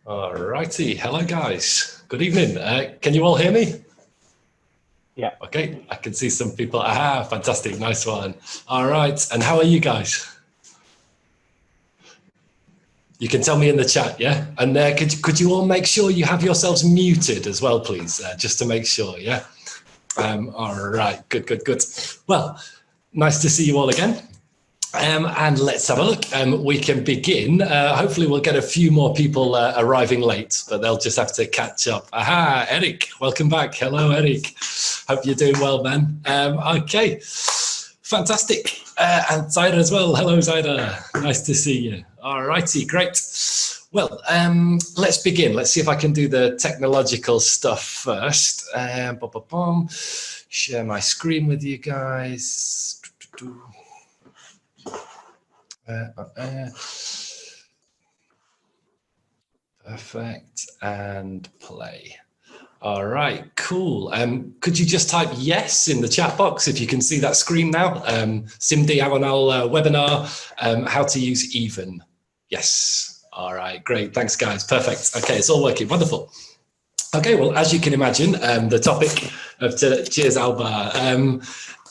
All righty. Hello, guys. Good evening. Can you all hear me? Yeah. Okay. I can see some people. Ah, fantastic. Nice one. All right. And how are you guys? You can tell me in the chat, yeah? And could you all make sure you have yourselves muted as well, please, just to make sure, yeah? All right. Good. Well, nice to see you all again. And let's have a look. We can begin. Hopefully we'll get a few more people arriving late, but they'll just have to catch up. Aha, Eric, welcome back. Hello, Eric. Hope you're doing well, man. Okay, fantastic. And Zaida as well. Hello, Zaida. Nice to see you. All righty, great. Well, let's begin. Let's see if I can do the technological stuff first. Share my screen with you guys. Perfect, and play. All right, cool. Could you just type yes in the chat box if you can see that screen now? Simdi Awanal webinar, how to use even. Yes. All right, great. Thanks, guys. Perfect. Okay, it's all working. Wonderful. Okay, well, as you can imagine, the topic of today, cheers, Alba, and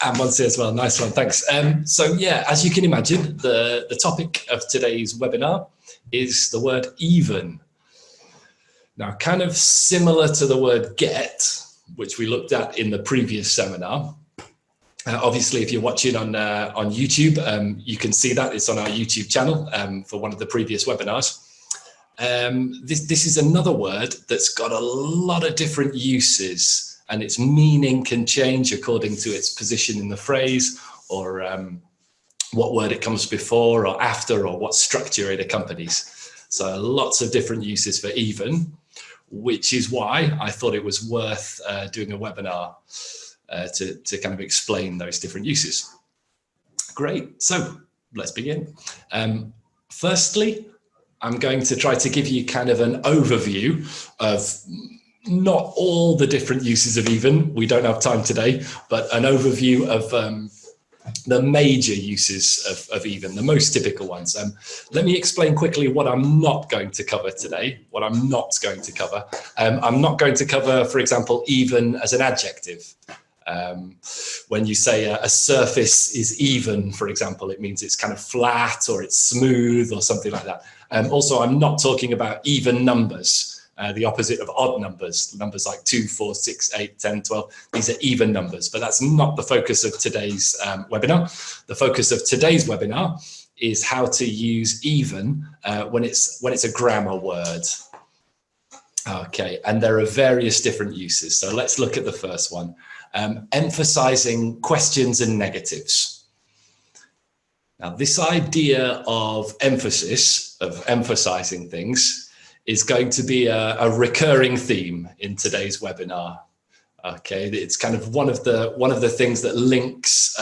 Monse as well. Nice one, thanks. So yeah, as you can imagine, the topic of today's webinar is the word even. Now, kind of similar to the word get, which we looked at in the previous seminar. Obviously, if you're watching on YouTube, you can see that it's on our YouTube channel for one of the previous webinars. This is another word that's got a lot of different uses, and its meaning can change according to its position in the phrase, or what word it comes before or after, or what structure it accompanies. So lots of different uses for even, which is why I thought it was worth doing a webinar to kind of explain those different uses. Great, so let's begin. Firstly, I'm going to try to give you kind of an overview of not all the different uses of even. We don't have time today, but an overview of the major uses of even, the most typical ones. Let me explain quickly what I'm not going to cover today, what I'm not going to cover. I'm not going to cover, for example, even as an adjective. When you say a surface is even, for example, it means it's kind of flat or it's smooth or something like that. Also, I'm not talking about even numbers, the opposite of odd numbers, numbers like 2, 4, 6, 8, 10, 12. These are even numbers, but that's not the focus of today's webinar. The focus of today's webinar is how to use even when it's a grammar word. Okay, and there are various different uses. So let's look at the first one. Emphasizing questions and negatives. Now, this idea of emphasis, of emphasizing things, is going to be a recurring theme in today's webinar. Okay, it's kind of one of the things that links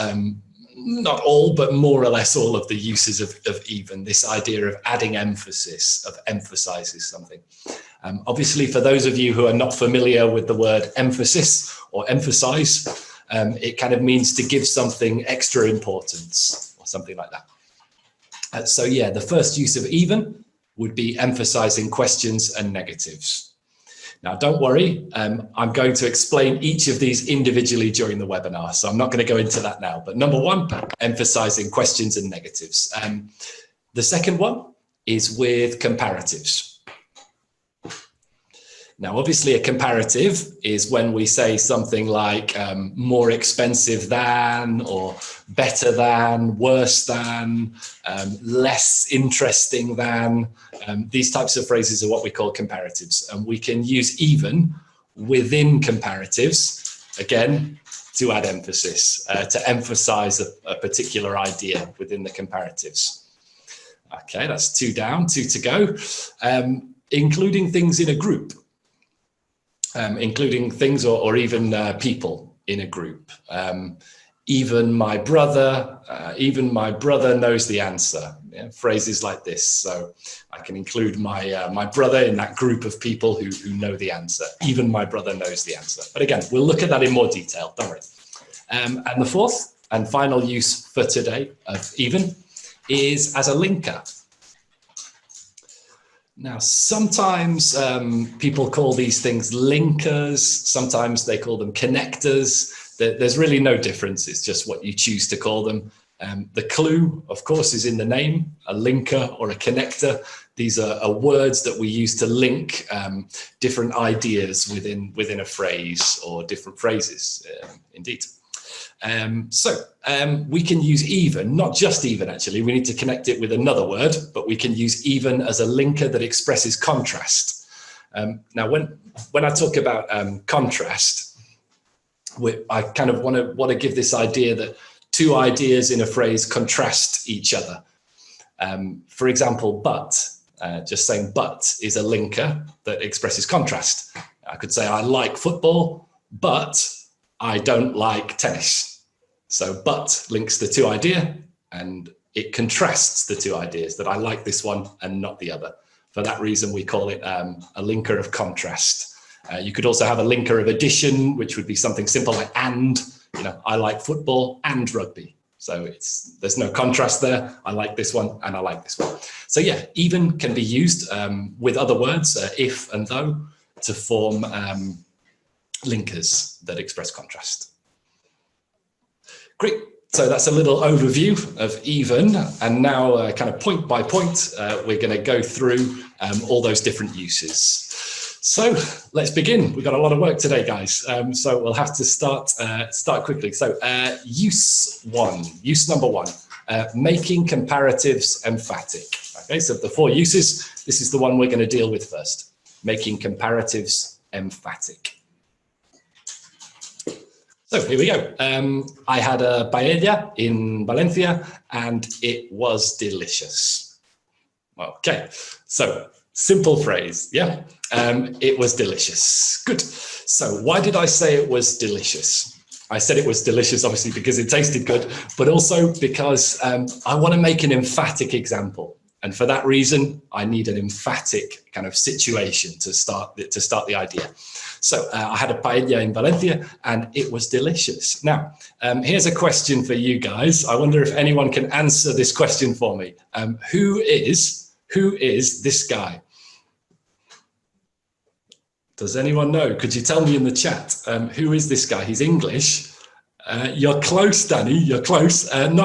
not all, but more or less all of the uses of even, this idea of adding emphasis, of emphasizes something. Obviously, for those of you who are not familiar with the word emphasis or emphasize, it kind of means to give something extra importance or something like that. So yeah, the first use of even would be emphasizing questions and negatives. Now, don't worry, I'm going to explain each of these individually during the webinar, so I'm not going to go into that now. But number one, emphasizing questions and negatives. The second one is with comparatives. Now, obviously, a comparative is when we say something like more expensive than, or better than, worse than, less interesting than. These types of phrases are what we call comparatives. And we can use even within comparatives, again, to add emphasis, to emphasize a particular idea within the comparatives. Okay, that's 2 down, 2 to go. Including things in a group. Including things or even people in a group. Even my brother knows the answer. Yeah, phrases like this. So I can include my brother in that group of people who know the answer. Even my brother knows the answer. But again, we'll look at that in more detail, don't worry. And the fourth and final use for today of even is as a linker. Now, sometimes people call these things linkers. Sometimes they call them connectors. There's really no difference. It's just what you choose to call them. The clue, of course, is in the name, a linker or a connector. These are words that we use to link different ideas within a phrase or different phrases, indeed. We can use even, not just even actually, we need to connect it with another word, but we can use even as a linker that expresses contrast. Now, when I talk about contrast, I kind of want to give this idea that two ideas in a phrase contrast each other. For example, but, just saying but is a linker that expresses contrast. I could say I like football, but I don't like tennis. So but links the two ideas and it contrasts the two ideas, that I like this one and not the other. For that reason, we call it a linker of contrast. You could also have a linker of addition, which would be something simple like and, you know, I like football and rugby. So there's no contrast there. I like this one and I like this one. So yeah, even can be used with other words, if and though, to form linkers that express contrast. Great. So that's a little overview of even, and now kind of point by point, we're going to go through all those different uses. So let's begin. We've got a lot of work today, guys. So we'll have to start quickly. So use number one, making comparatives emphatic. Okay, so the four uses, this is the one we're going to deal with first, making comparatives emphatic. So here we go. I had a paella in Valencia and it was delicious. Okay, so simple phrase, yeah? It was delicious. Good. So why did I say it was delicious? I said it was delicious, obviously, because it tasted good, but also because I want to make an emphatic example. And for that reason, I need an emphatic kind of situation to start the idea. So I had a paella in Valencia and it was delicious. Now, here's a question for you guys. I wonder if anyone can answer this question for me. Who is this guy? Does anyone know? Could you tell me in the chat? Who is this guy? He's English. You're close, Danny. You're close. Actually,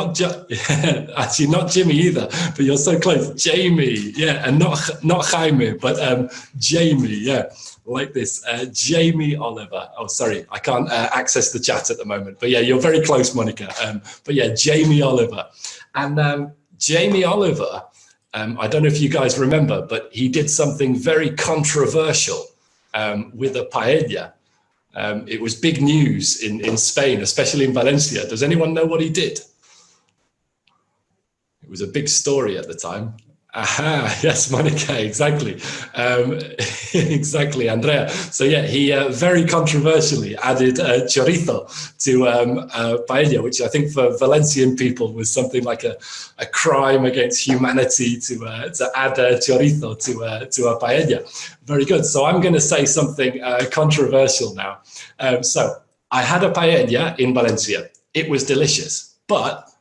not Jimmy either, but you're so close. Jamie, yeah, and not Jaime, but Jamie, yeah, like this. Jamie Oliver. Oh, sorry, I can't access the chat at the moment, but yeah, you're very close, Monica. But yeah, Jamie Oliver, and Jamie Oliver. I don't know if you guys remember, but he did something very controversial with a paella. It was big news in Spain, especially in Valencia. Does anyone know what he did? It was a big story at the time. Aha, yes, Monica, exactly. Exactly, Andrea. So yeah, he very controversially added chorizo to paella, which I think for Valencian people was something like a crime against humanity to add chorizo to a paella. Very good. So I'm going to say something controversial now. So I had a paella in Valencia. It was delicious, but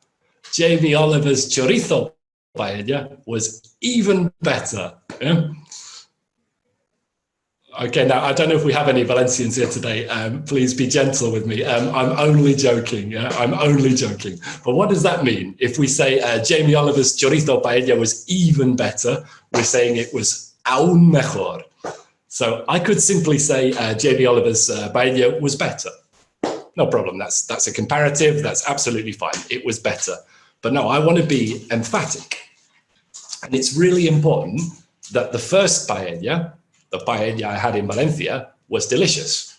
Jamie Oliver's chorizo paella was even better. Yeah? Okay, now I don't know if we have any Valencians here today. Please be gentle with me. I'm only joking. Yeah? I'm only joking. But what does that mean? If we say Jamie Oliver's chorizo paella was even better, we're saying it was aún mejor. So I could simply say Jamie Oliver's paella was better. No problem. That's a comparative. That's absolutely fine. It was better. But no, I want to be emphatic. And it's really important that the first paella, the paella I had in Valencia, was delicious.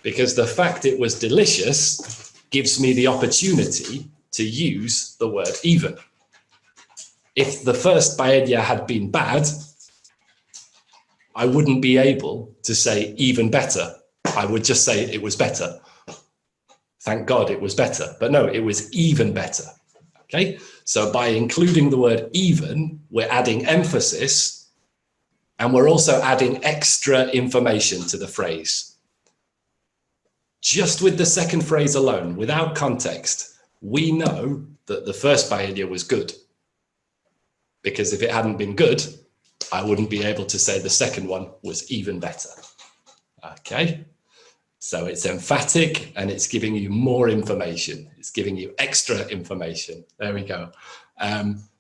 Because the fact it was delicious gives me the opportunity to use the word even. If the first paella had been bad, I wouldn't be able to say even better. I would just say it was better. Thank God it was better. But no, it was even better. Okay, so by including the word even, we're adding emphasis and we're also adding extra information to the phrase. Just with the second phrase alone, without context, we know that the first paella was good. Because if it hadn't been good, I wouldn't be able to say the second one was even better. Okay, so it's emphatic and it's giving you more information. It's giving you extra information. There we go.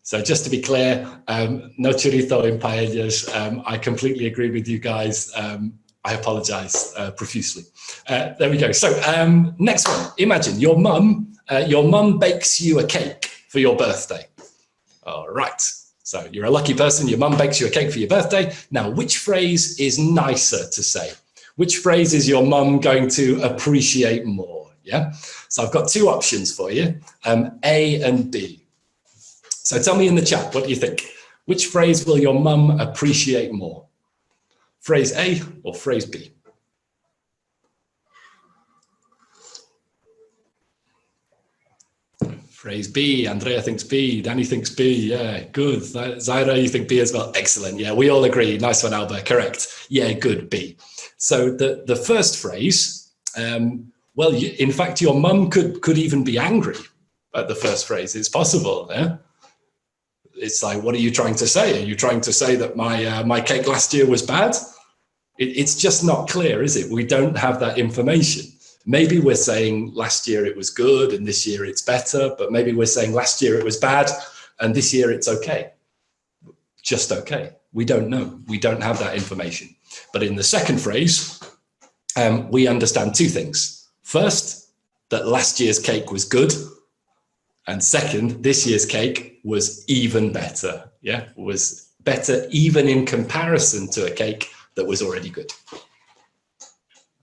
So just to be clear, no chorizo in paellas. I completely agree with you guys. I apologize profusely. There we go. So next one. Imagine your mum bakes you a cake for your birthday. All right. So you're a lucky person. Your mum bakes you a cake for your birthday. Now, which phrase is nicer to say? Which phrase is your mum going to appreciate more? Yeah. So I've got two options for you, A and B. So tell me in the chat, what do you think? Which phrase will your mum appreciate more? Phrase A or phrase B? Phrase B. Andrea thinks B. Danny thinks B. Yeah, good. Zaira, you think B as well? Excellent. Yeah, we all agree. Nice one, Alba. Correct. Yeah, good, B. So the first phrase, well, in fact, your mum could even be angry at the first phrase. It's possible. Yeah? It's like, what are you trying to say? Are you trying to say that my cake last year was bad? It's just not clear, is it? We don't have that information. Maybe we're saying last year it was good and this year it's better, but maybe we're saying last year it was bad and this year it's okay. Just okay. We don't know. We don't have that information. But in the second phrase, we understand two things. First, that last year's cake was good. And second, this year's cake was even better. Yeah, was better even in comparison to a cake that was already good.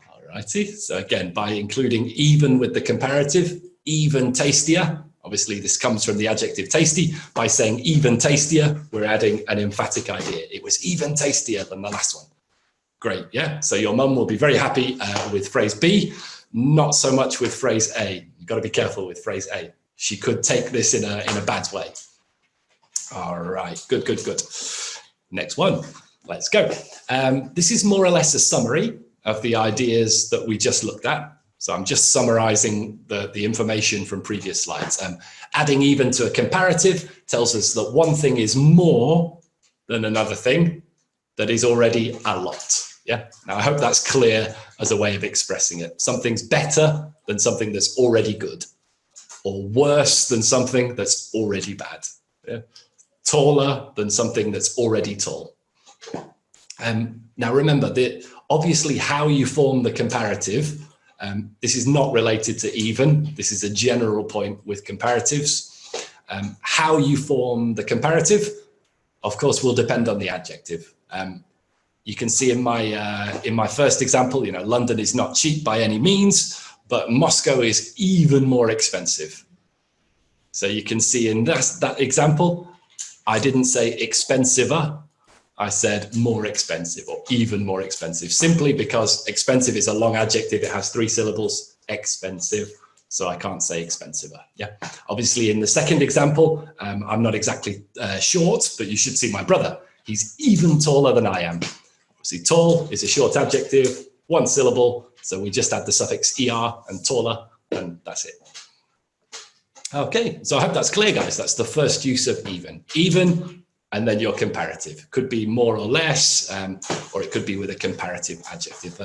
All righty. So again, by including even with the comparative, even tastier. Obviously, this comes from the adjective tasty. By saying even tastier, we're adding an emphatic idea. It was even tastier than the last one. Great, yeah. So your mum will be very happy with phrase B, not so much with phrase A. You've got to be careful with phrase A. She could take this in a bad way. All right, good, good, good. Next one, let's go. This is more or less a summary of the ideas that we just looked at. So I'm just summarizing the information from previous slides. Adding even to a comparative tells us that one thing is more than another thing that is already a lot. Yeah. Now I hope that's clear as a way of expressing it. Something's better than something that's already good, or worse than something that's already bad. Yeah. Taller than something that's already tall. Now remember that obviously how you form the comparative, this is not related to even. This is a general point with comparatives. How you form the comparative, of course, will depend on the adjective. You can see in my first example, you know, London is not cheap by any means, but Moscow is even more expensive. So you can see in that example, I didn't say expensiver. I said more expensive or even more expensive, simply because expensive is a long adjective. It has 3 syllables, expensive. So I can't say expensiver. Yeah. Obviously in the second example, I'm not exactly short, but you should see my brother. He's even taller than I am. Obviously tall is a short adjective, 1 syllable. So we just add the suffix er and taller, and that's it. Okay, so I hope that's clear, guys. That's the first use of even. Even, and then your comparative. Could be more or less, or it could be with a comparative adjective.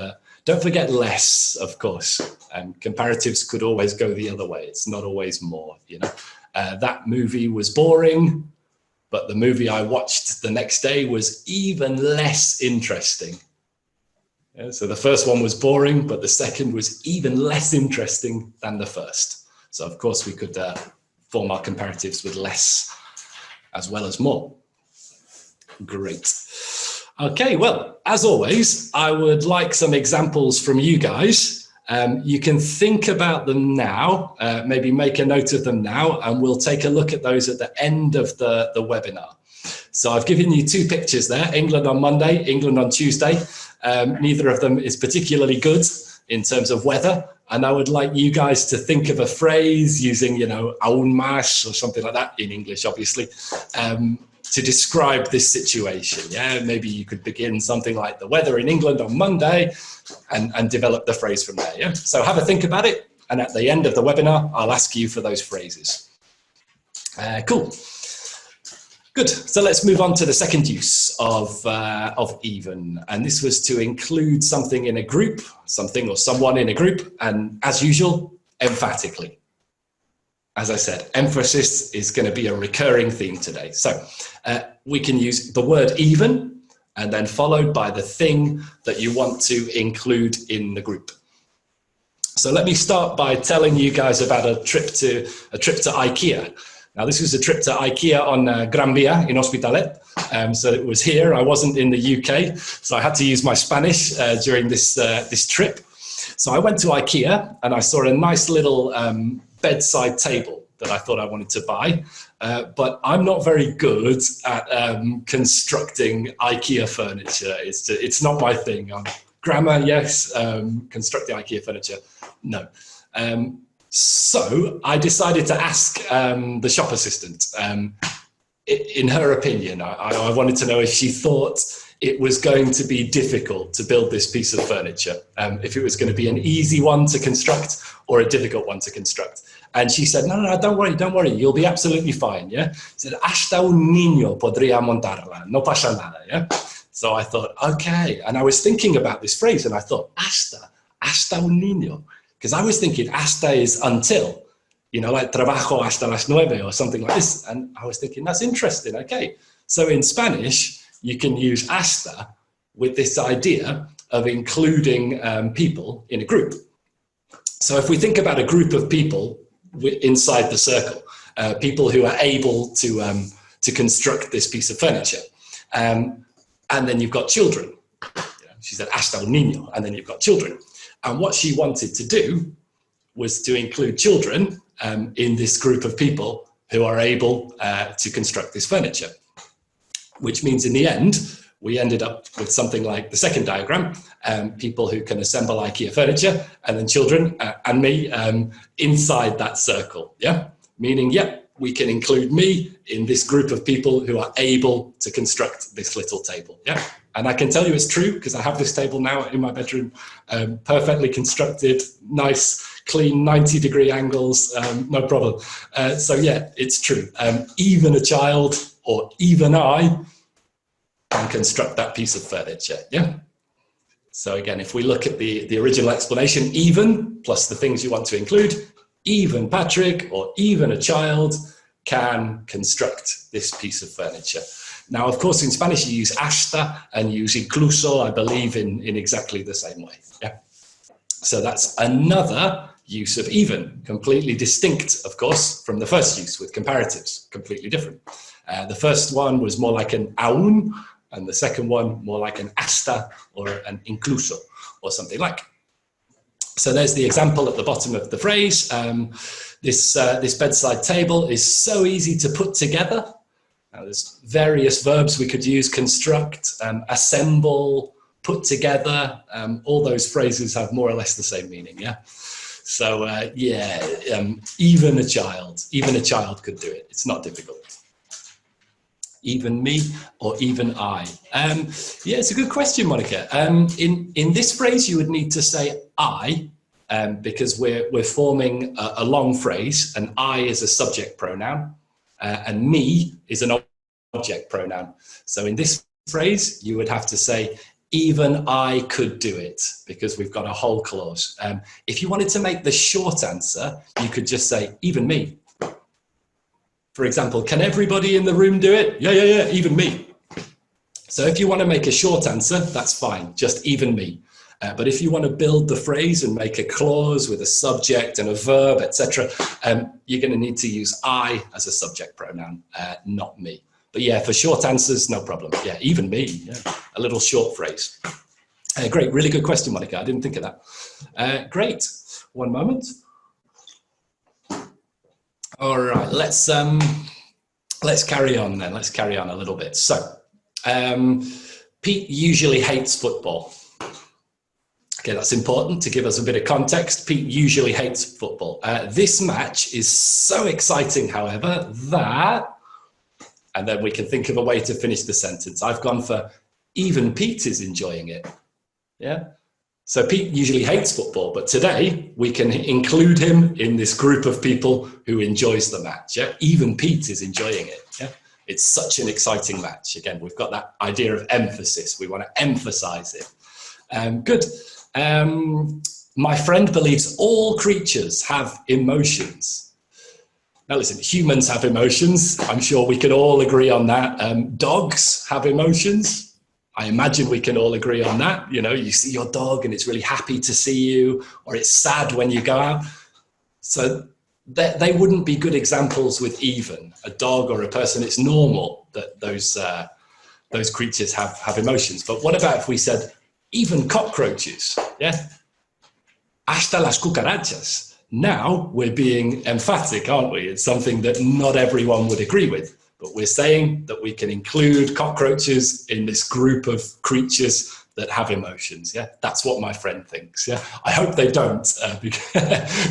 Don't forget less, of course. Comparatives could always go the other way. It's not always more, you know. That movie was boring, but the movie I watched the next day was even less interesting. Yeah, so the first one was boring, but the second was even less interesting than the first. So of course we could form our comparatives with less as well as more. Great. Okay, well, as always, I would like some examples from you guys. You can think about them now, maybe make a note of them now, and we'll take a look at those at the end of the webinar. So I've given you 2 pictures there, England on Monday, England on Tuesday. Neither of them is particularly good in terms of weather. And I would like you guys to think of a phrase using, you know, aún más or something like that in English, obviously, to describe this situation. Yeah, maybe you could begin something like the weather in England on Monday and develop the phrase from there. Yeah. So have a think about it. And at the end of the webinar, I'll ask you for those phrases. Cool. Good. So let's move on to the second use of even. And this was to include something in a group, something or someone in a group, and as usual, emphatically. As I said, emphasis is going to be a recurring theme today. So we can use the word even and then followed by the thing that you want to include in the group. So let me start by telling you guys about a trip to IKEA. Now, this was a trip to IKEA on Gran Via in Hospitalet. So it was here. I wasn't in the UK, so I had to use my Spanish during this trip. So I went to IKEA and I saw a nice little bedside table that I thought I wanted to buy. But I'm not very good at constructing IKEA furniture. It's not my thing. Grammar, yes. Constructing IKEA furniture, no. So I decided to ask the shop assistant, in her opinion, I wanted to know if she thought it was going to be difficult to build this piece of furniture, if it was going to be an easy one to construct or a difficult one to construct. And she said, no, don't worry, you'll be absolutely fine, yeah? She said, hasta un niño podría montarla, no pasa nada, yeah? So I thought, okay. And I was thinking about this phrase and I thought, hasta un niño. Because I was thinking hasta is until, you know, like trabajo hasta las 9 or something like this. And I was thinking, that's interesting. Okay. So in Spanish, you can use hasta with this idea of including people in a group. So if we think about a group of people inside the circle, people who are able to construct this piece of furniture, and then you've got children. You know, she said hasta un niño, and then you've got children. And what she wanted to do was to include children in this group of people who are able to construct this furniture, which means in the end, we ended up with something like the second diagram, people who can assemble IKEA furniture, and then children and me inside that circle, yeah? Meaning, yeah, we can include me in this group of people who are able to construct this little table, yeah? And I can tell you it's true because I have this table now in my bedroom, perfectly constructed, nice, clean, 90-degree angles, no problem. So yeah, it's true. Even a child or even I can construct that piece of furniture, yeah? So again, if we look at the original explanation, even plus the things you want to include, even Patrick or even a child can construct this piece of furniture. Now, of course, in Spanish, you use hasta and use incluso, I believe, in exactly the same way. Yeah. So that's another use of even, completely distinct, of course, from the first use with comparatives, completely different. The first one was more like an aún, and the second one more like an hasta or an incluso or something like. So there's the example at the bottom of the phrase. This bedside table is so easy to put together. Now, there's various verbs we could use: construct, assemble, put together. All those phrases have more or less the same meaning, yeah? So, even a child could do it. It's not difficult. Even me or even I? Yeah, it's a good question, Monica. In this phrase, you would need to say I, because we're forming a long phrase, and I is a subject pronoun. And me is an object pronoun. So in this phrase, you would have to say, even I could do it, because we've got a whole clause. If you wanted to make the short answer, you could just say, even me. For example, can everybody in the room do it? Yeah, even me. So if you want to make a short answer, that's fine, just even me. But if you want to build the phrase and make a clause with a subject and a verb, etc., you're going to need to use I as a subject pronoun, not me. But yeah, for short answers, no problem. Yeah, even me, yeah. A little short phrase. Great, really good question, Monica. I didn't think of that. Great, one moment. All right, let's carry on then. Let's carry on a little bit. So, Pete usually hates football. Okay, that's important to give us a bit of context. Pete usually hates football. This match is so exciting, however, that, and then we can think of a way to finish the sentence. I've gone for even Pete is enjoying it. Yeah. So Pete usually hates football, but today we can include him in this group of people who enjoys the match. Yeah. Even Pete is enjoying it. Yeah. It's such an exciting match. Again, we've got that idea of emphasis. We want to emphasize it. Good. My friend believes all creatures have emotions. Now listen, humans have emotions. I'm sure we can all agree on that. Dogs have emotions. I imagine we can all agree on that. You know, you see your dog and it's really happy to see you, or it's sad when you go out. So they wouldn't be good examples with even a dog or a person. It's normal that those creatures have emotions. But what about if we said even cockroaches? Yeah, hasta las cucarachas. Now we're being emphatic, aren't we? It's something that not everyone would agree with, but we're saying that we can include cockroaches in this group of creatures that have emotions. Yeah, that's what my friend thinks. Yeah, I hope they don't,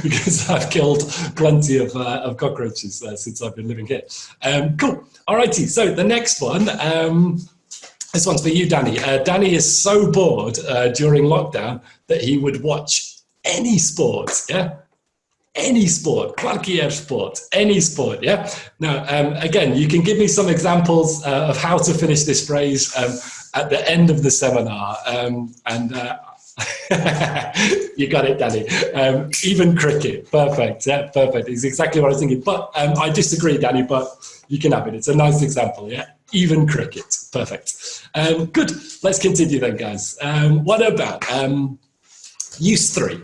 because I've killed plenty of cockroaches since I've been living here. Cool. All righty. So the next one, this one's for you, Danny. Danny is so bored during lockdown that he would watch any sport. Yeah. Any sport, cualquier sport, any sport, yeah? Now, again, you can give me some examples of how to finish this phrase at the end of the seminar. You got it, Danny. Even cricket, perfect, yeah, perfect. It's exactly what I was thinking. But I disagree, Danny, but you can have it. It's a nice example, yeah? Even cricket, perfect. Good, let's continue then, guys. What about use 3?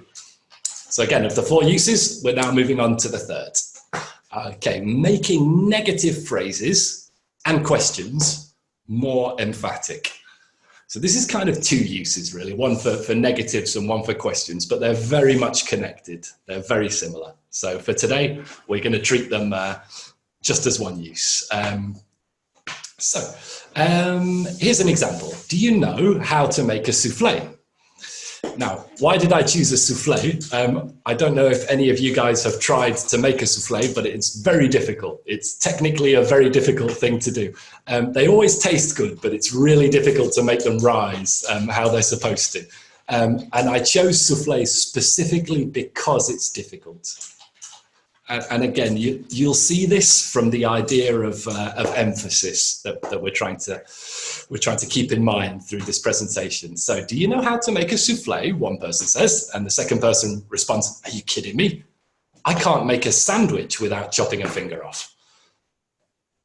So again, of the 4 uses, we're now moving on to the 3rd. Okay, making negative phrases and questions more emphatic. So this is kind of 2 uses really, one for negatives and one for questions, but they're very much connected. They're very similar. So for today, we're going to treat them just as 1 use. Here's an example. Do you know how to make a souffle? Now, why did I choose a souffle? I don't know if any of you guys have tried to make a souffle, but it's very difficult. It's technically a very difficult thing to do. They always taste good, but it's really difficult to make them rise how they're supposed to. And I chose souffle specifically because it's difficult. And again, you'll see this from the idea of emphasis that we're trying to keep in mind through this presentation. So, do you know how to make a souffle? One person says, and the second person responds, "Are you kidding me? I can't make a sandwich without chopping a finger off."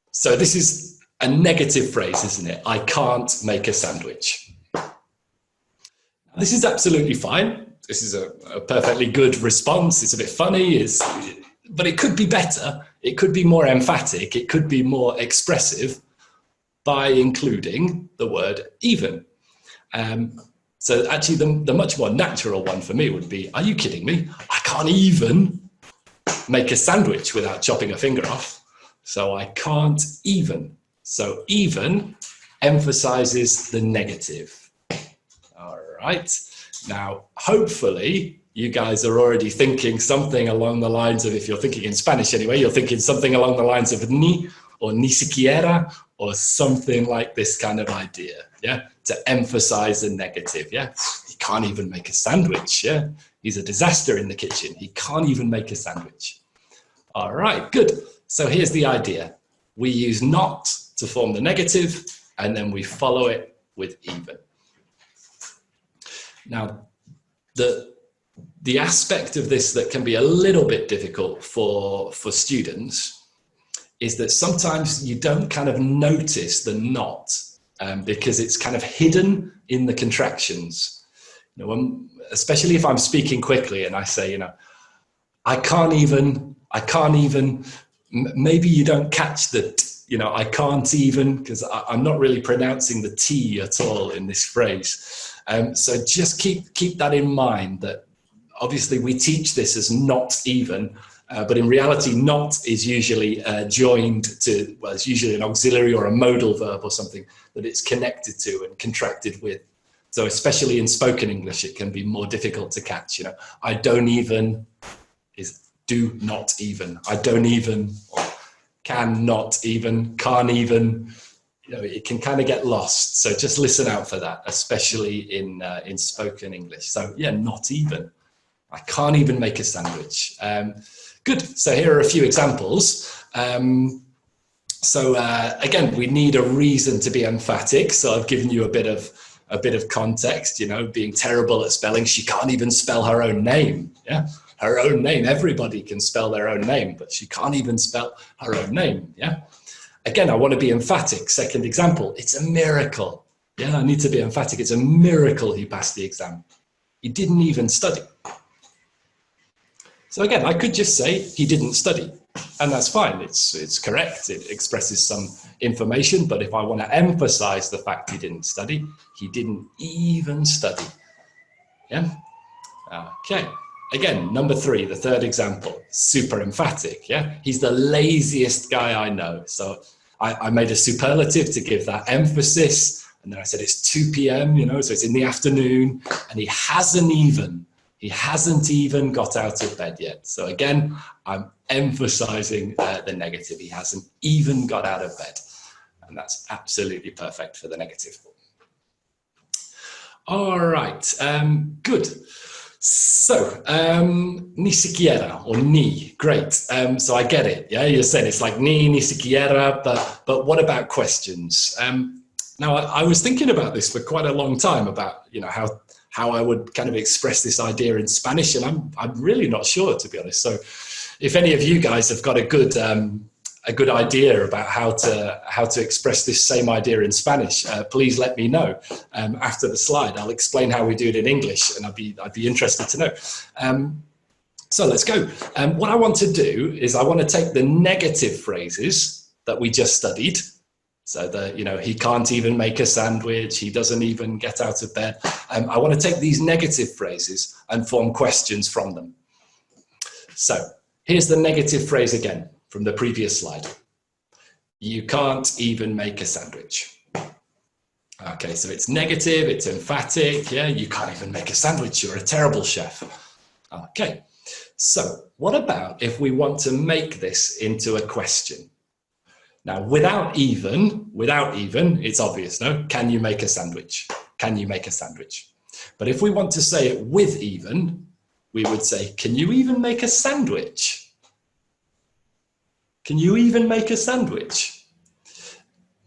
So this is a negative phrase, isn't it? I can't make a sandwich. This is absolutely fine. This is a perfectly good response. It's a bit funny. But it could be better. It could be more emphatic. It could be more expressive by including the word even. So actually the much more natural one for me would be, are you kidding me? I can't even make a sandwich without chopping a finger off. So I can't even. So even emphasizes the negative. All right. Now, hopefully, you guys are already thinking something along the lines of, if you're thinking in Spanish anyway, you're thinking something along the lines of ni or ni siquiera or something like this kind of idea, yeah? To emphasize the negative, yeah? He can't even make a sandwich, yeah? He's a disaster in the kitchen. He can't even make a sandwich. All right, good. So here's the idea. We use not to form the negative, and then we follow it with even. Now, the aspect of this that can be a little bit difficult for students is that sometimes you don't kind of notice the not because it's kind of hidden in the contractions. You know, especially if I'm speaking quickly and I say, you know, I can't even, maybe you don't catch that, you know, I can't even, because I'm not really pronouncing the T at all in this phrase. So just keep that in mind, that obviously we teach this as not even, but in reality, not is usually joined to, well, it's usually an auxiliary or a modal verb or something that it's connected to and contracted with. So especially in spoken English, it can be more difficult to catch, you know, I don't even is do not even, I don't even, or can not even, can't even, you know, it can kind of get lost. So just listen out for that, especially in spoken English. So yeah, not even. I can't even make a sandwich. Good. So here are a few examples. So again, we need a reason to be emphatic. So I've given you a bit of context, you know, being terrible at spelling. She can't even spell her own name. Yeah, her own name. Everybody can spell their own name, but she can't even spell her own name. Yeah. Again, I want to be emphatic. Second example, it's a miracle. Yeah, I need to be emphatic. It's a miracle he passed the exam. He didn't even study. So again, I could just say he didn't study, and that's fine. It's correct. It expresses some information, but if I want to emphasize the fact he didn't study, he didn't even study. Yeah. Okay. Again, number 3, the third example, super emphatic. Yeah. He's the laziest guy I know. So I made a superlative to give that emphasis, and then I said it's 2 p.m. You know, so it's in the afternoon, and he hasn't even got out of bed yet. So again, I'm emphasizing the negative. He hasn't even got out of bed. And that's absolutely perfect for the negative. All right, good. So, ni siquiera, or ni, great. So I get it, yeah? You're saying it's like ni siquiera, but what about questions? Now, I was thinking about this for quite a long time, about, you know, how I would kind of express this idea in Spanish, and I'm really not sure, to be honest. So if any of you guys have got a good idea about how to express this same idea in Spanish, please let me know after the slide. I'll explain how we do it in English, and I'd be interested to know. So let's go. What I want to do is I want to take the negative phrases that we just studied. So that, you know, he can't even make a sandwich, he doesn't even get out of bed. I want to take these negative phrases and form questions from them. So here's the negative phrase again from the previous slide. You can't even make a sandwich. Okay, so it's negative, it's emphatic. Yeah, you can't even make a sandwich, you're a terrible chef. Okay, so what about if we want to make this into a question? Now, without even, it's obvious, no? Can you make a sandwich? Can you make a sandwich? But if we want to say it with even, we would say, can you even make a sandwich? Can you even make a sandwich?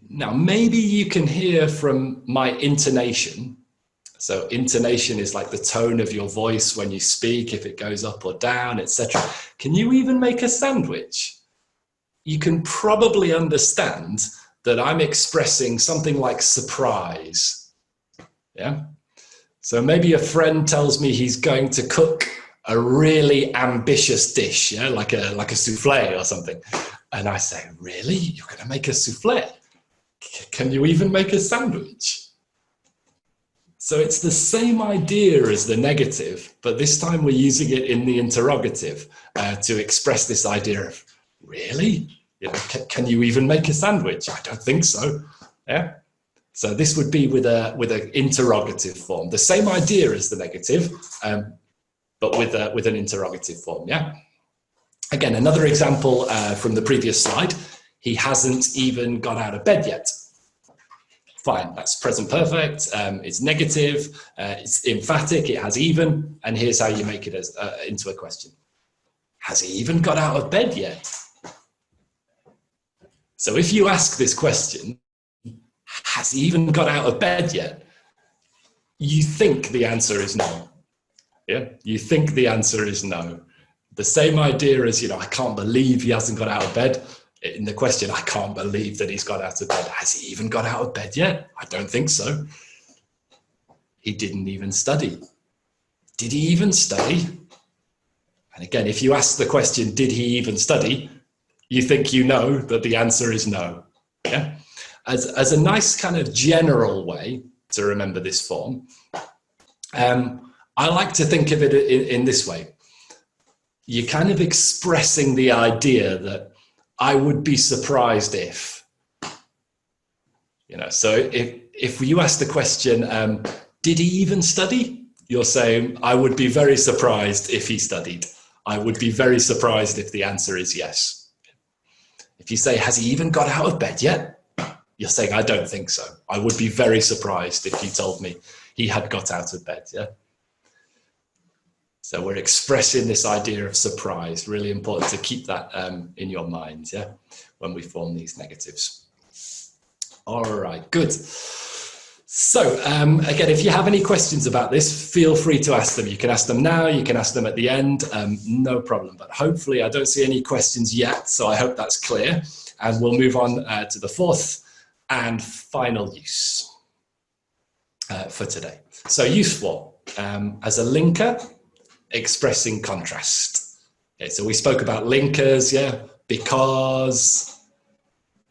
Now, maybe you can hear from my intonation. So intonation is like the tone of your voice when you speak, if it goes up or down, etc. Can you even make a sandwich? You can probably understand that I'm expressing something like surprise. Yeah. So maybe a friend tells me he's going to cook a really ambitious dish, yeah, like a souffle or something. And I say, really? You're going to make a souffle? Can you even make a sandwich? So it's the same idea as the negative, but this time we're using it in the interrogative to express this idea of, really? You know, can you even make a sandwich? I don't think so. Yeah. So this would be with an interrogative form, the same idea as the negative, but with an interrogative form. Yeah. Again, another example from the previous slide. He hasn't even got out of bed yet. Fine, that's present perfect. It's negative. It's emphatic. It has even. And here's how you make it as into a question. Has he even got out of bed yet? So if you ask this question, has he even got out of bed yet? You think the answer is no. Yeah, you think the answer is no. The same idea as, you know, I can't believe he hasn't got out of bed. In the question, I can't believe that he's got out of bed. Has he even got out of bed yet? I don't think so. He didn't even study. Did he even study? And again, if you ask the question, did he even study? You think you know that the answer is no. Yeah. As a nice kind of general way to remember this form, I like to think of it in this way. You're kind of expressing the idea that I would be surprised if, you know, so if you ask the question, did he even study? You're saying, I would be very surprised if he studied. I would be very surprised if the answer is yes. If you say, has he even got out of bed yet? You're saying, I don't think so. I would be very surprised if you told me he had got out of bed. Yeah. So we're expressing this idea of surprise. Really important to keep that in your mind, yeah, when we form these negatives. All right, good. So again, if you have any questions about this, feel free to ask them. You can ask them now, you can ask them at the end, no problem. But hopefully I don't see any questions yet, so I hope that's clear. And we'll move on to the fourth and final use for today. So use for, as a linker, expressing contrast. Okay, so we spoke about linkers, yeah, because,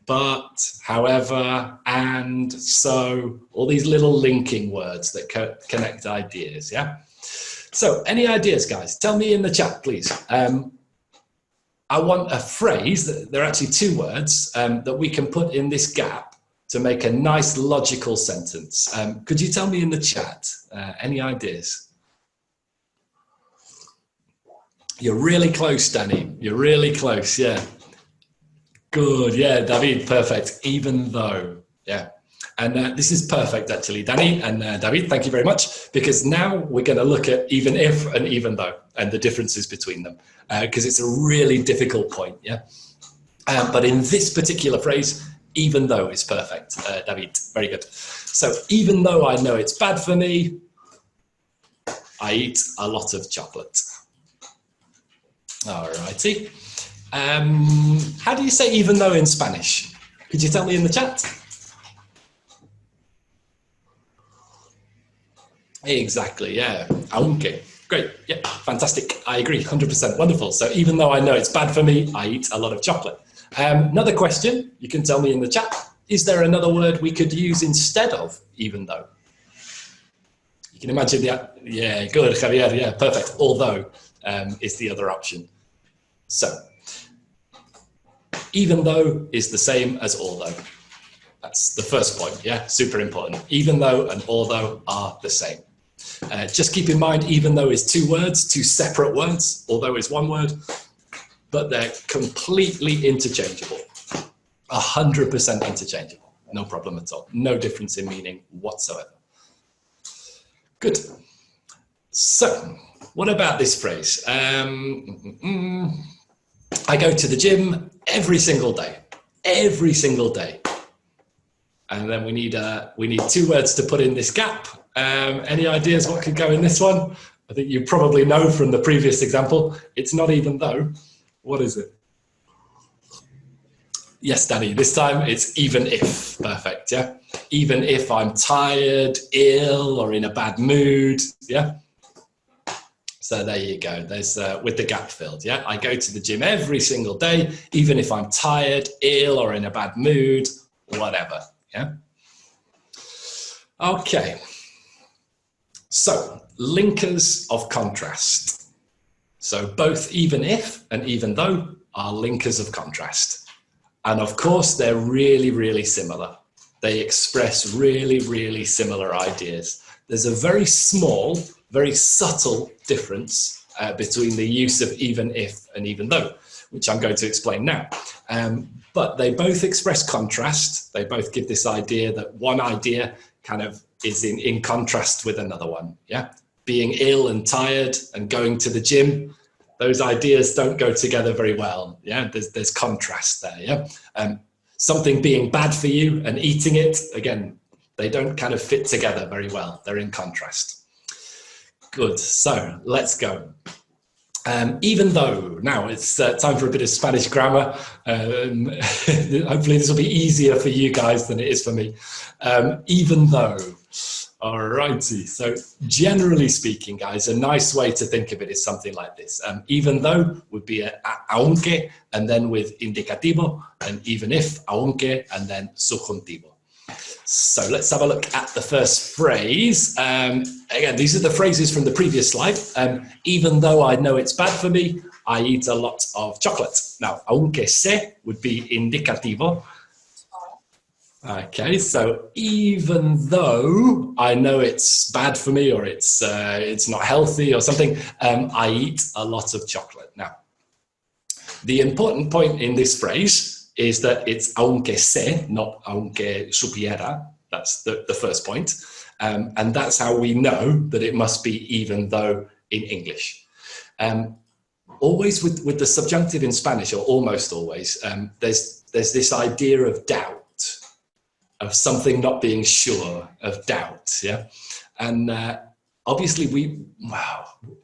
but, however, and, so, all these little linking words that connect ideas, yeah? So, any ideas, guys? Tell me in the chat, please. I want a phrase, there are actually two words, that we can put in this gap to make a nice logical sentence. Could you tell me in the chat, any ideas? You're really close, Danny. You're really close, yeah. Good, yeah, David, perfect. Even though, yeah. And this is perfect, actually, Danny and David, thank you very much, because now we're going to look at even if and even though and the differences between them, because it's a really difficult point, yeah. But in this particular phrase, even though is perfect, David, very good. So even though I know it's bad for me, I eat a lot of chocolate. All righty. How do you say even though in Spanish? Could you tell me in the chat? Exactly, yeah. Aunque. Great, yeah, fantastic. I agree, 100%, wonderful. So even though I know it's bad for me, I eat a lot of chocolate. Another question, you can tell me in the chat. Is there another word we could use instead of even though? You can imagine the, yeah, good, Javier, yeah, perfect. Although is the other option. So, even though is the same as although. That's the first point, yeah, super important. Even though and although are the same. Just keep in mind, even though is two words, two separate words, although is one word, but they're completely interchangeable. 100% interchangeable, no problem at all. No difference in meaning whatsoever. Good. So, what about this phrase? I go to the gym every single day. Every single day. And then we need two words to put in this gap. Any ideas what could go in this one? I think you probably know from the previous example. It's not even though. What is it? Yes, Danny, this time it's even if. Perfect, yeah? Even if I'm tired, ill, or in a bad mood, yeah? So there you go. There's with the gap filled, yeah? I go to the gym every single day, even if I'm tired, ill, or in a bad mood, whatever, yeah? Okay. So, linkers of contrast. So both even if and even though are linkers of contrast. And of course, they're really, really similar. They express really, really similar ideas. There's a very small, very subtle difference between the use of even if and even though, which I'm going to explain now. But they both express contrast. They both give this idea that one idea kind of is in contrast with another one, yeah? Being ill and tired and going to the gym, those ideas don't go together very well, yeah? There's contrast there, yeah? Something being bad for you and eating it, again, they don't kind of fit together very well. They're in contrast. Good, so let's go. Even though, now it's time for a bit of Spanish grammar. Hopefully this will be easier for you guys than it is for me. Even though, all righty. So generally speaking, guys, a nice way to think of it is something like this. Even though would be a aunque, and then with indicativo, and even if, aunque, and then subjuntivo. So let's have a look at the first phrase. Again, these are the phrases from the previous slide. Even though I know it's bad for me, I eat a lot of chocolate. Now, aunque sé would be indicativo. Okay, so even though I know it's bad for me or it's not healthy or something, I eat a lot of chocolate. Now, the important point in this phrase is that it's aunque sé, not aunque supiera. That's the first point. And that's how we know that it must be even though in English. Always with the subjunctive in Spanish, or almost always, there's this idea of doubt, of something not being sure, of doubt, yeah? And obviously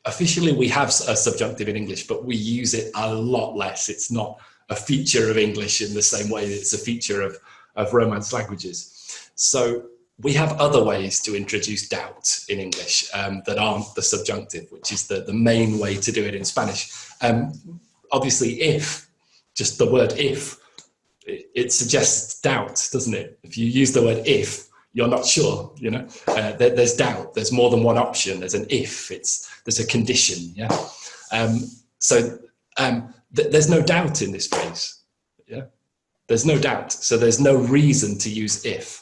officially we have a subjunctive in English, but we use it a lot less. It's not a feature of English in the same way that it's a feature of Romance languages. So we have other ways to introduce doubt in English that aren't the subjunctive, which is the main way to do it in Spanish. Obviously, if, just the word if, it suggests doubt, doesn't it? If you use the word if, you're not sure, you know, there's doubt, there's more than one option, there's an if, there's a condition, yeah? There's no doubt in this phrase, yeah? There's no doubt, so there's no reason to use if.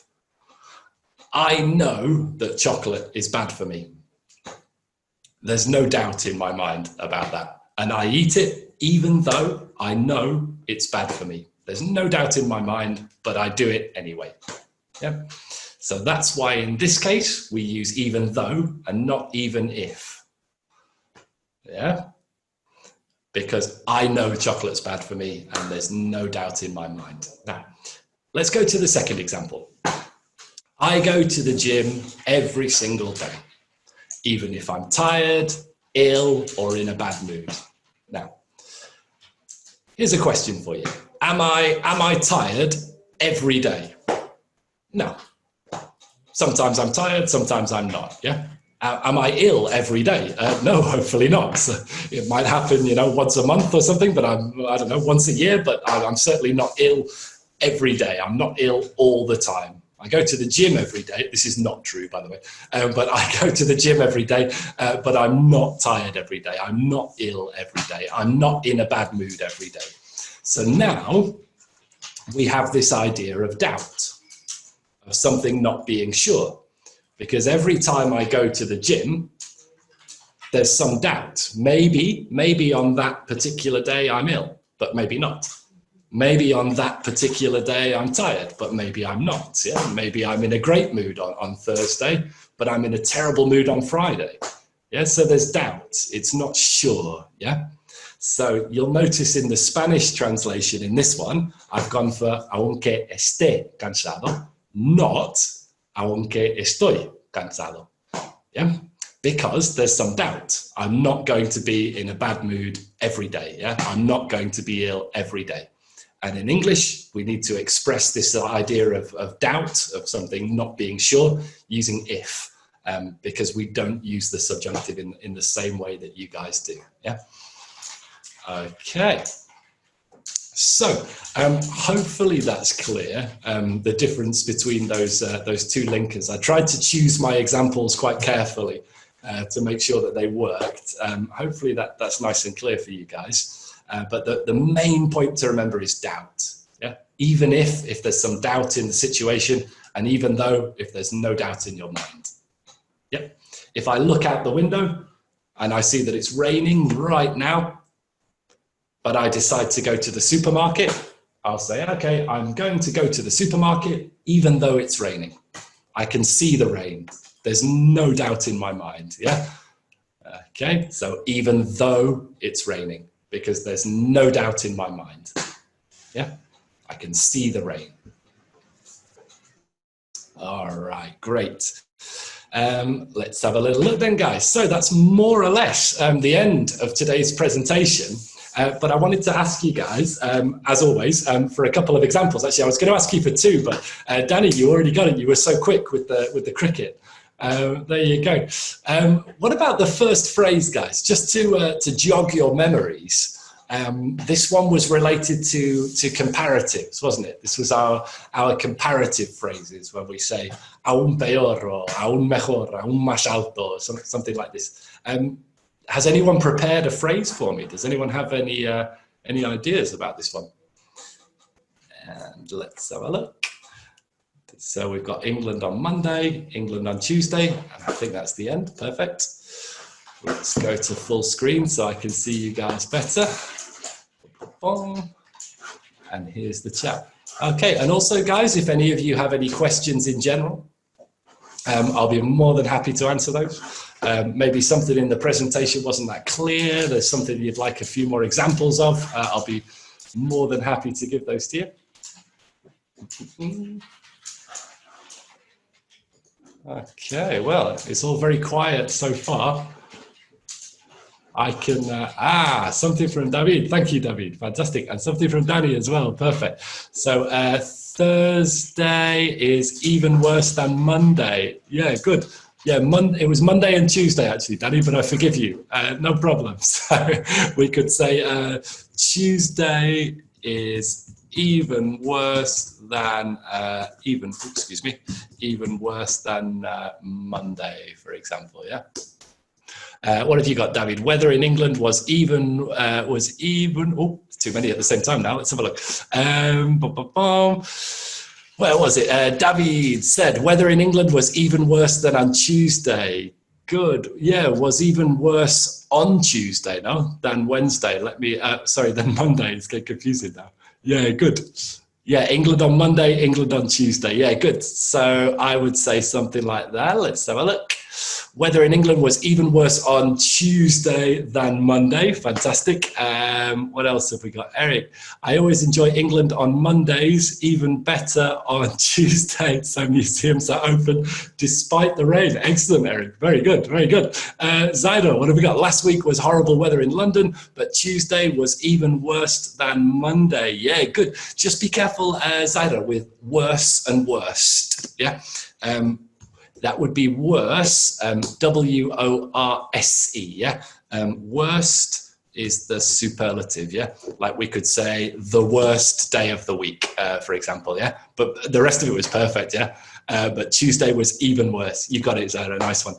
I know that chocolate is bad for me. There's no doubt in my mind about that. And I eat it even though I know it's bad for me. There's no doubt in my mind, but I do it anyway. Yeah. So that's why in this case, we use even though and not even if. Yeah. Because I know chocolate's bad for me and there's no doubt in my mind. Now, let's go to the second example. I go to the gym every single day, even if I'm tired, ill, or in a bad mood. Now, here's a question for you. Am I tired every day? No. Sometimes I'm tired, sometimes I'm not, yeah? Am I ill every day? No, hopefully not. So it might happen, you know, once a month or something, but I don't know, once a year, but I'm certainly not ill every day. I'm not ill all the time. I go to the gym every day. This is not true, by the way, but I go to the gym every day, but I'm not tired every day. I'm not ill every day. I'm not in a bad mood every day. So now we have this idea of doubt, of something not being sure, because every time I go to the gym, there's some doubt. Maybe on that particular day I'm ill, but maybe not. Maybe on that particular day I'm tired, but maybe I'm not. Yeah? Maybe I'm in a great mood on Thursday, but I'm in a terrible mood on Friday. Yeah, so there's doubt. It's not sure. Yeah. So you'll notice in the Spanish translation in this one, I've gone for aunque esté cansado, not aunque estoy cansado. Yeah. Because there's some doubt. I'm not going to be in a bad mood every day. Yeah. I'm not going to be ill every day. And in English, we need to express this idea of doubt, of something not being sure, using if, because we don't use the subjunctive in the same way that you guys do. Yeah. Okay. So hopefully that's clear, the difference between those two linkers. I tried to choose my examples quite carefully to make sure that they worked. Hopefully that's nice and clear for you guys. But the main point to remember is doubt. Yeah? Even if there's some doubt in the situation, and even though if there's no doubt in your mind. Yep. If I look out the window and I see that it's raining right now, but I decide to go to the supermarket, I'll say, okay, I'm going to go to the supermarket even though it's raining. I can see the rain. There's no doubt in my mind. Yeah. Okay. So even though it's raining, because there's no doubt in my mind. Yeah, I can see the rain. All right, great. Let's have a little look then, guys. So that's more or less the end of today's presentation. But I wanted to ask you guys, as always, for a couple of examples. Actually, I was going to ask you for two, but Danny, you already got it. You were so quick with the cricket. There you go. What about the first phrase, guys? Just to jog your memories. This one was related to comparatives, wasn't it? This was our comparative phrases when we say aún peor or aún mejor, aún más alto, something like this. Has anyone prepared a phrase for me? Does anyone have any ideas about this one? And let's have a look. So we've got England on Monday, England on Tuesday, and I think that's the end. Perfect. Let's go to full screen so I can see you guys better. And here's the chat. Okay, and also guys, if any of you have any questions in general, I'll be more than happy to answer those. Maybe something in the presentation wasn't that clear. There's something you'd like a few more examples of. I'll be more than happy to give those to you. Okay, well, it's all very quiet so far. I can, something from David. Thank you, David. Fantastic. And something from Danny as well. Perfect. So Thursday is even worse than Monday. Yeah, good. Yeah, it was Monday and Tuesday actually, Danny, but I forgive you. No problem. So we could say Tuesday is even worse than even worse than Monday, for example. Yeah. What have you got, David? Weather in England was even. Oh, too many at the same time now. Let's have a look. Where was it? David said weather in England was even worse than on Tuesday. Good. Yeah, was even worse on Tuesday, no, than Wednesday. Than Monday. It's getting confusing now. Yeah, good. Yeah, England on Monday, England on Tuesday. Yeah, good. So I would say something like that. Let's have a look. Weather in England was even worse on Tuesday than Monday. Fantastic. What else have we got? Eric, I always enjoy England on Mondays, even better on Tuesday. So museums are open despite the rain. Excellent, Eric. Very good, very good. Zaida, what have we got? Last week was horrible weather in London, but Tuesday was even worse than Monday. Yeah, good. Just be careful, Zaida, with worse and worst. Yeah. That would be worse, W-O-R-S-E, yeah? Worst is the superlative, yeah? Like we could say the worst day of the week, for example, yeah? But the rest of it was perfect, yeah? But Tuesday was even worse. You got it, Zara, nice one.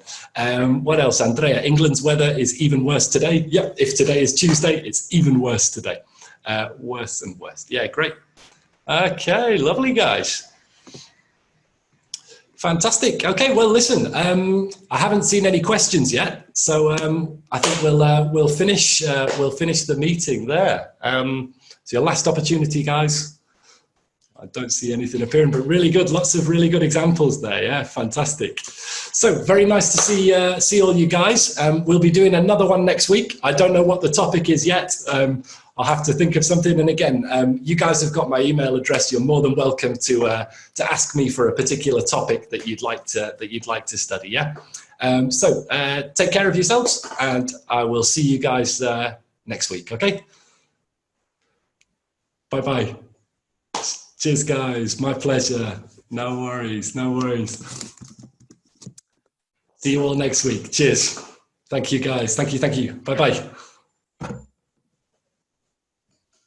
What else, Andrea? England's weather is even worse today. Yep, if today is Tuesday, it's even worse today. Worse and worse. Yeah, great. Okay, lovely, guys. Fantastic. Okay, well, listen, I haven't seen any questions yet, so I think we'll finish the meeting there. It's your last opportunity, guys. I don't see anything appearing, but really good. Lots of really good examples there. Yeah, fantastic. So very nice to see all you guys. We'll be doing another one next week. I don't know what the topic is yet. I'll have to think of something. And again, you guys have got my email address. You're more than welcome to ask me for a particular topic that you'd like to study. Yeah. So take care of yourselves, and I will see you guys next week. Okay. Bye bye. Cheers, guys. My pleasure. No worries. No worries. See you all next week. Cheers. Thank you, guys. Thank you. Thank you. Bye bye.